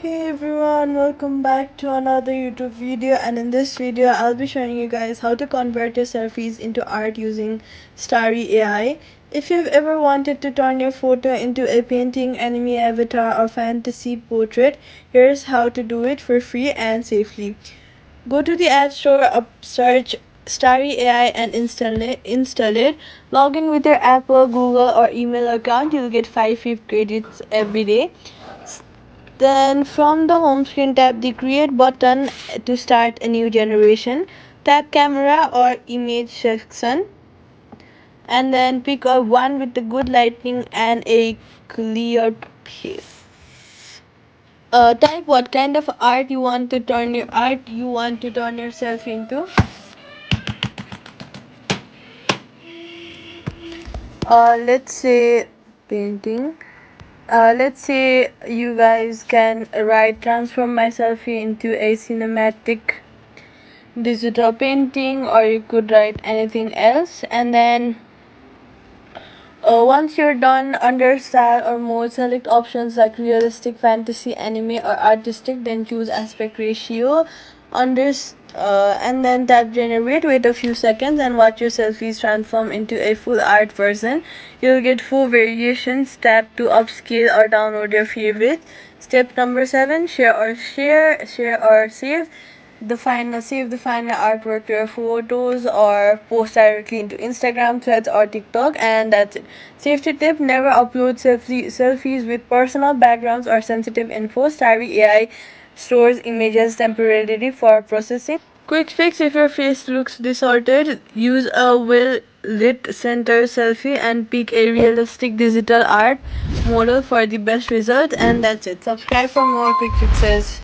Hey everyone, welcome back to another YouTube video, and in this video I'll be showing you guys how to convert your selfies into art using StarryAI. If you've ever wanted to turn your photo into a painting, anime avatar or fantasy portrait, here's how to do it for free and safely. Go to the App Store, search StarryAI and install it. Log in with your Apple, Google or email account. You'll get 5 free credits every day. Then from the home screen, tap the create button to start a new generation. Tap camera or image section and then pick a one with the good lighting and a clear piece. Type what kind of art you want to turn yourself into. Let's say painting. Let's say you guys can write transform my selfie into a cinematic digital painting, or you could write anything else. And then once you're done, under style or mode, select options like realistic, fantasy, anime or artistic, then choose aspect ratio. And then tap generate. Wait a few seconds and watch your selfies transform into a full art version. You'll get 4 variations. Tap to upscale or download your favorite. Step number 7: share or save save the final artwork to your photos or post directly into Instagram, Threads or TikTok. And that's it. Safety tip: never upload selfies with personal backgrounds or sensitive info. Starry AI stores images temporarily for processing. Quick fix: if your face looks distorted, use a well lit center selfie and pick a realistic digital art model for the best result. And that's it. Subscribe for more quick fixes.